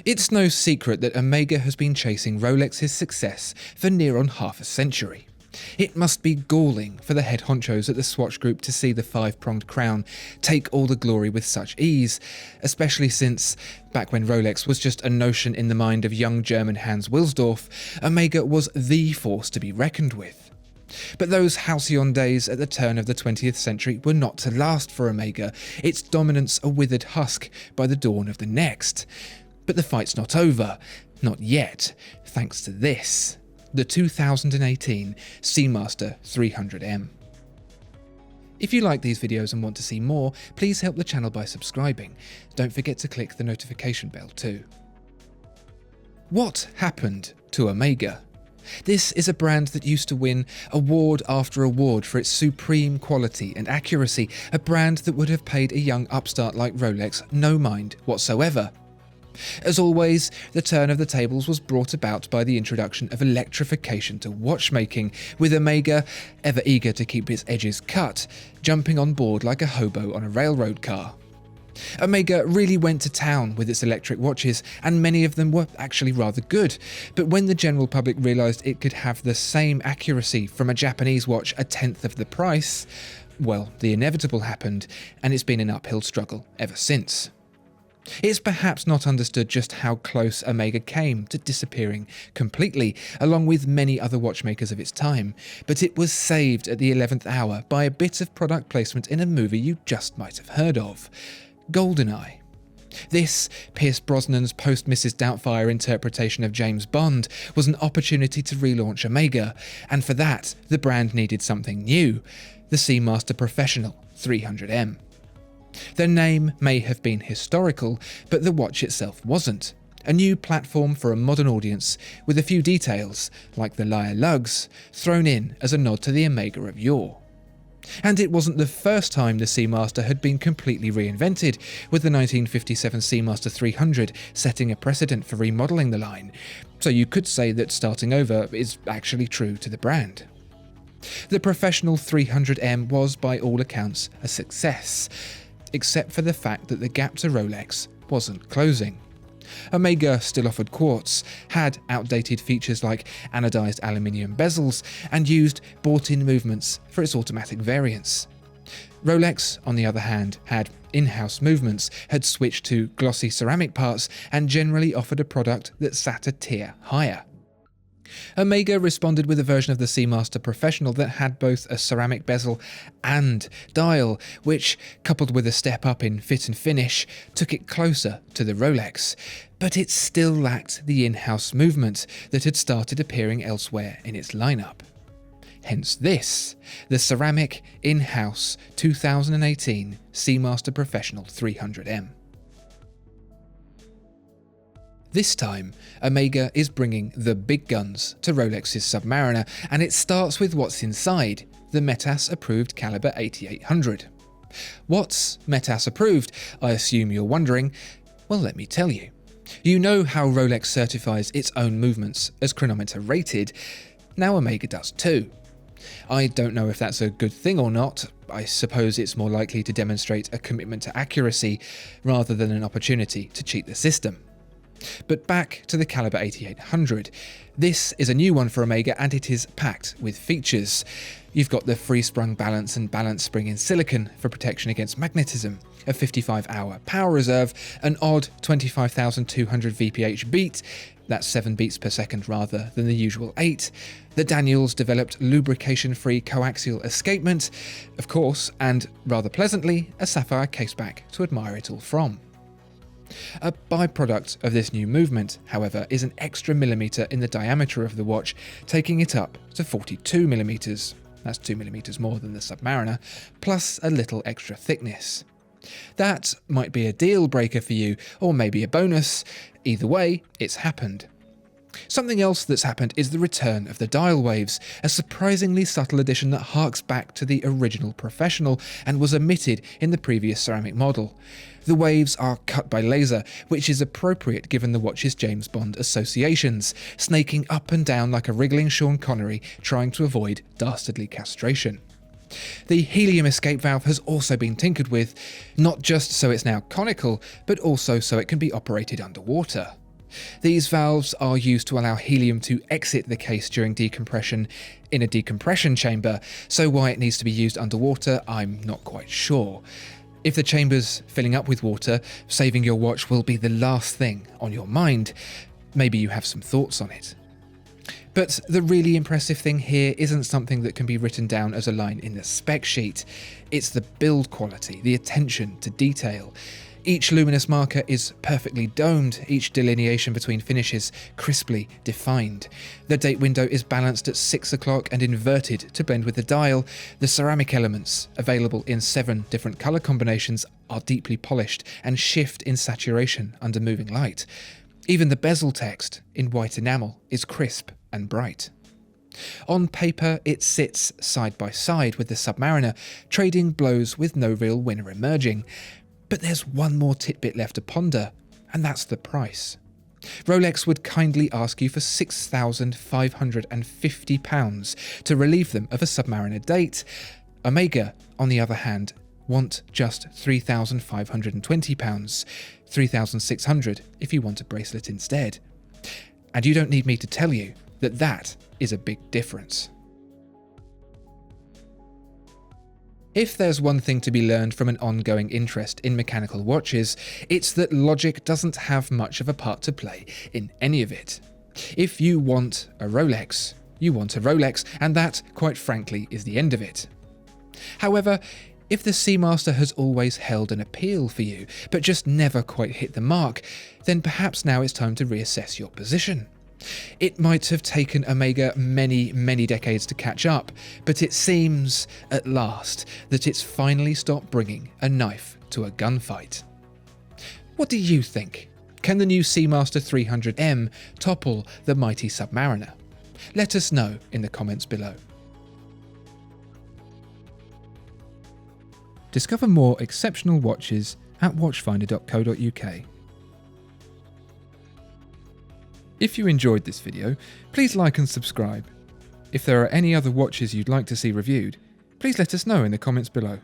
It's no secret that Omega has been chasing Rolex's success for near on half a century. It must be galling for the head honchos at the Swatch Group to see the five-pronged crown take all the glory with such ease, especially since, back when Rolex was just a notion in the mind of young German Hans Wilsdorf, Omega was the force to be reckoned with. But those halcyon days at the turn of the 20th century were not to last for Omega, its dominance a withered husk by the dawn of the next. But the fight's not over, not yet, thanks to this. The 2018 Seamaster 300M. If you like these videos and want to see more, please help the channel by subscribing. Don't forget to click the notification bell too. What happened to Omega? This is a brand that used to win award after award for its supreme quality and accuracy, a brand that would have paid a young upstart like Rolex no mind whatsoever. As always, the turn of the tables was brought about by the introduction of electrification to watchmaking, with Omega, ever eager to keep its edges cut, jumping on board like a hobo on a railroad car. Omega really went to town with its electric watches, and many of them were actually rather good, but when the general public realised it could have the same accuracy from a Japanese watch a tenth of the price, well, the inevitable happened, and it's been an uphill struggle ever since. It's perhaps not understood just how close Omega came to disappearing completely, along with many other watchmakers of its time, but it was saved at the 11th hour by a bit of product placement in a movie you just might have heard of, GoldenEye. This, Pierce Brosnan's post-Mrs. Doubtfire interpretation of James Bond, was an opportunity to relaunch Omega, and for that, the brand needed something new, the Seamaster Professional 300M. The name may have been historical, but the watch itself wasn't. A new platform for a modern audience, with a few details, like the lyre lugs, thrown in as a nod to the Omega of yore. And it wasn't the first time the Seamaster had been completely reinvented, with the 1957 Seamaster 300 setting a precedent for remodelling the line, so you could say that starting over is actually true to the brand. The Professional 300M was, by all accounts, a success, except for the fact that the gap to Rolex wasn't closing. Omega still offered Quartz, had outdated features like anodized aluminium bezels, and used bought-in movements for its automatic variants. Rolex, on the other hand, had in-house movements, had switched to glossy ceramic parts, and generally offered a product that sat a tier higher. Omega responded with a version of the Seamaster Professional that had both a ceramic bezel and dial, which, coupled with a step up in fit and finish, took it closer to the Rolex, but it still lacked the in-house movement that had started appearing elsewhere in its lineup. Hence this, the ceramic, in-house 2018 Seamaster Professional 300M. This time, Omega is bringing the big guns to Rolex's Submariner, and it starts with what's inside, the METAS-approved caliber 8800. What's METAS-approved, I assume you're wondering? Well, let me tell you. You know how Rolex certifies its own movements as chronometer rated. Now Omega does too. I don't know if that's a good thing or not. I suppose it's more likely to demonstrate a commitment to accuracy rather than an opportunity to cheat the system. But back to the caliber 8800. This is a new one for Omega, and it is packed with features. You've got the free-sprung balance and balance spring in silicon for protection against magnetism, a 55-hour power reserve, an odd 25,200 VPH beat, that's 7 beats per second rather than the usual 8, the Daniels developed lubrication-free coaxial escapement, of course, and rather pleasantly, a sapphire caseback to admire it all from. A byproduct of this new movement, however, is an extra millimetre in the diameter of the watch, taking it up to 42 millimetres, that's 2 millimetres more than the Submariner, plus a little extra thickness. That might be a deal breaker for you, or maybe a bonus. Either way, it's happened. Something else that's happened is the return of the dial waves, a surprisingly subtle addition that harks back to the original Professional and was omitted in the previous ceramic model. The waves are cut by laser, which is appropriate given the watch's James Bond associations, snaking up and down like a wriggling Sean Connery trying to avoid dastardly castration. The helium escape valve has also been tinkered with, not just so it's now conical, but also so it can be operated underwater. These valves are used to allow helium to exit the case during decompression in a decompression chamber, so why it needs to be used underwater, I'm not quite sure. If the chamber's filling up with water, saving your watch will be the last thing on your mind. Maybe you have some thoughts on it. But the really impressive thing here isn't something that can be written down as a line in the spec sheet. It's the build quality, the attention to detail. Each luminous marker is perfectly domed, each delineation between finishes crisply defined. The date window is balanced at 6 o'clock and inverted to blend with the dial. The ceramic elements, available in 7 different colour combinations, are deeply polished and shift in saturation under moving light. Even the bezel text, in white enamel, is crisp and bright. On paper, it sits side by side with the Submariner, trading blows with no real winner emerging. But there's one more tidbit left to ponder, and that's the price. Rolex would kindly ask you for £6,550 to relieve them of a Submariner date. Omega, on the other hand, want just £3,520, £3,600 if you want a bracelet instead. And you don't need me to tell you that that is a big difference. If there's one thing to be learned from an ongoing interest in mechanical watches, it's that logic doesn't have much of a part to play in any of it. If you want a Rolex, you want a Rolex, and that, quite frankly, is the end of it. However, if the Seamaster has always held an appeal for you, but just never quite hit the mark, then perhaps now it's time to reassess your position. It might have taken Omega many decades to catch up, but it seems, at last, that it's finally stopped bringing a knife to a gunfight. What do you think? Can the new Seamaster 300M topple the mighty Submariner? Let us know in the comments below. Discover more exceptional watches at watchfinder.co.uk. If you enjoyed this video, please like and subscribe. If there are any other watches you'd like to see reviewed, please let us know in the comments below.